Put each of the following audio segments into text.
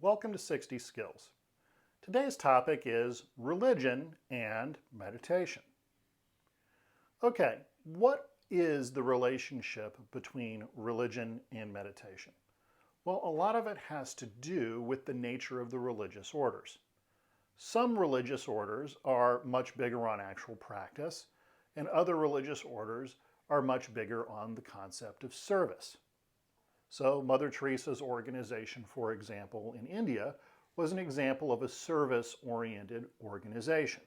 Welcome to 60 Skills. Today's topic is religion and meditation. Okay, what is the relationship between religion and meditation? Well, a lot of it has to do with the nature of the religious orders. Some religious orders are much bigger on actual practice, and other religious orders are much bigger on the concept of service. So Mother Teresa's organization, for example, in India, was an example of a service-oriented organization.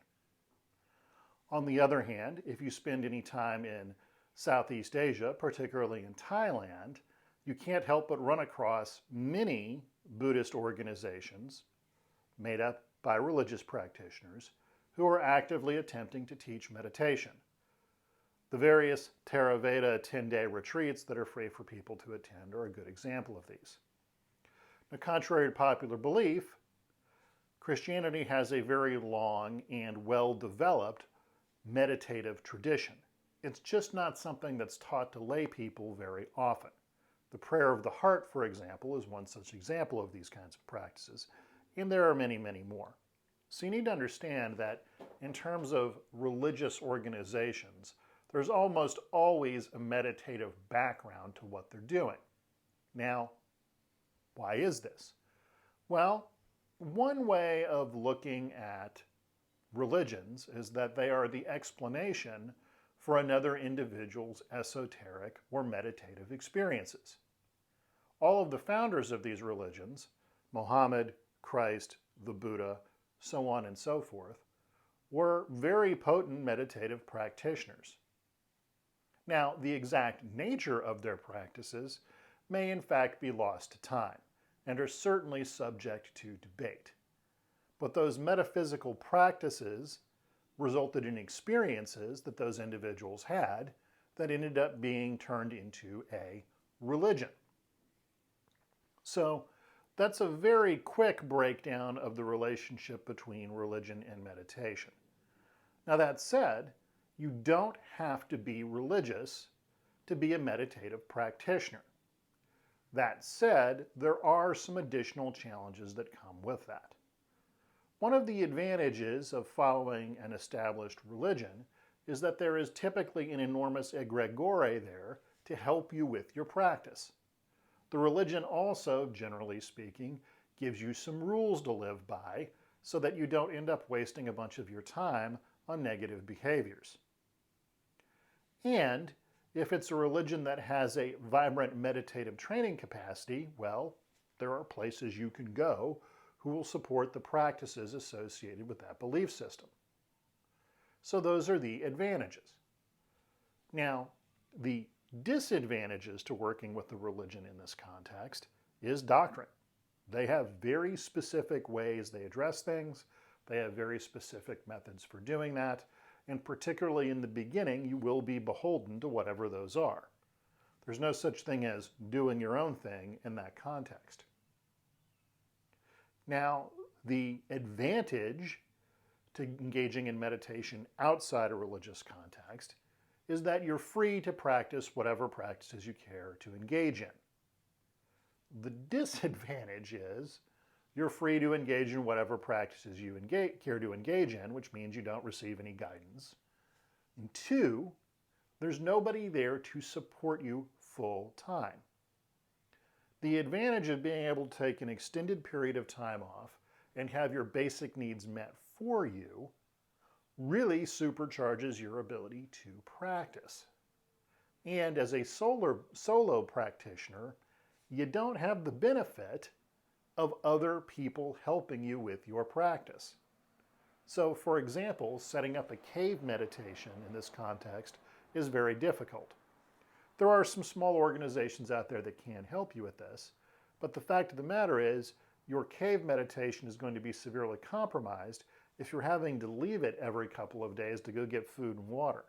On the other hand, if you spend any time in Southeast Asia, particularly in Thailand, you can't help but run across many Buddhist organizations made up by religious practitioners who are actively attempting to teach meditation. The various Theravada 10-day retreats that are free for people to attend are a good example of these. Now, contrary to popular belief, Christianity has a very long and well-developed meditative tradition. It's just not something that's taught to lay people very often. The prayer of the heart, for example, is one such example of these kinds of practices, and there are many, many more. So you need to understand that in terms of religious organizations, there's almost always a meditative background to what they're doing. Now, why is this? Well, one way of looking at religions is that they are the explanation for another individual's esoteric or meditative experiences. All of the founders of these religions, Muhammad, Christ, the Buddha, so on and so forth, were very potent meditative practitioners. Now, the exact nature of their practices may in fact be lost to time and are certainly subject to debate. But those metaphysical practices resulted in experiences that those individuals had that ended up being turned into a religion. So that's a very quick breakdown of the relationship between religion and meditation. Now that said, you don't have to be religious to be a meditative practitioner. That said, there are some additional challenges that come with that. One of the advantages of following an established religion is that there is typically an enormous egregore there to help you with your practice. The religion also, generally speaking, gives you some rules to live by so that you don't end up wasting a bunch of your time on negative behaviors. And if it's a religion that has a vibrant meditative training capacity, well, there are places you can go who will support the practices associated with that belief system. So those are the advantages. Now, the disadvantages to working with the religion in this context is doctrine. They have very specific ways they address things. They have very specific methods for doing that. And particularly in the beginning, you will be beholden to whatever those are. There's no such thing as doing your own thing in that context. Now, the advantage to engaging in meditation outside a religious context is that you're free to practice whatever practices you care to engage in. The disadvantage is you're free to engage in whatever practices you care to engage in, which means you don't receive any guidance. And two, there's nobody there to support you full time. The advantage of being able to take an extended period of time off and have your basic needs met for you really supercharges your ability to practice. And as a solo practitioner, you don't have the benefit of other people helping you with your practice. So, for example, setting up a cave meditation in this context is very difficult. There are some small organizations out there that can help you with this, but the fact of the matter is your cave meditation is going to be severely compromised if you're having to leave it every couple of days to go get food and water.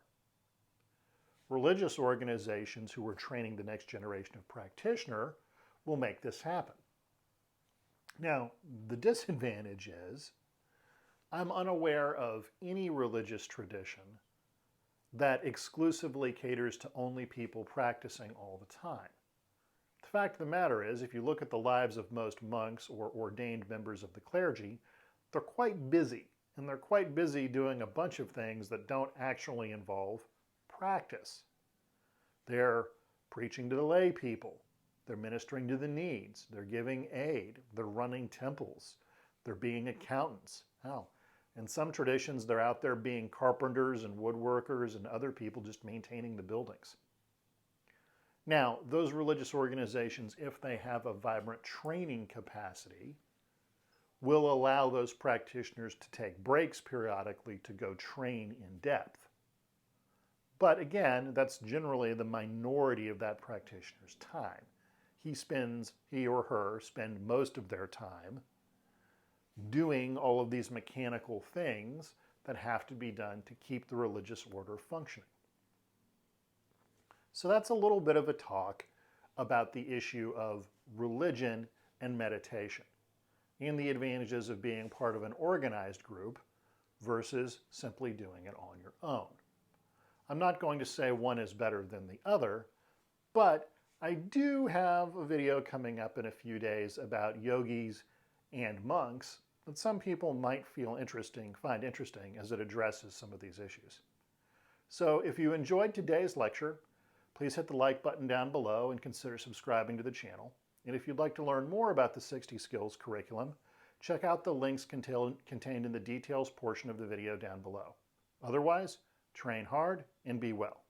Religious organizations who are training the next generation of practitioner will make this happen. Now, the disadvantage is I'm unaware of any religious tradition that exclusively caters to only people practicing all the time. The fact of the matter is, if you look at the lives of most monks or ordained members of the clergy, they're quite busy, and they're quite busy doing a bunch of things that don't actually involve practice. They're preaching to the lay people, they're ministering to the needs, they're giving aid, they're running temples, they're being accountants. Hell, in some traditions, they're out there being carpenters and woodworkers and other people just maintaining the buildings. Now, those religious organizations, if they have a vibrant training capacity, will allow those practitioners to take breaks periodically to go train in depth. But again, that's generally the minority of that practitioner's time. He or her spend most of their time doing all of these mechanical things that have to be done to keep the religious order functioning. So that's a little bit of a talk about the issue of religion and meditation and the advantages of being part of an organized group versus simply doing it on your own. I'm not going to say one is better than the other, but I do have a video coming up in a few days about yogis and monks that some people might find interesting as it addresses some of these issues. So if you enjoyed today's lecture, please hit the like button down below and consider subscribing to the channel. And if you'd like to learn more about the 60 Skills curriculum, check out the links contained in the details portion of the video down below. Otherwise, train hard and be well.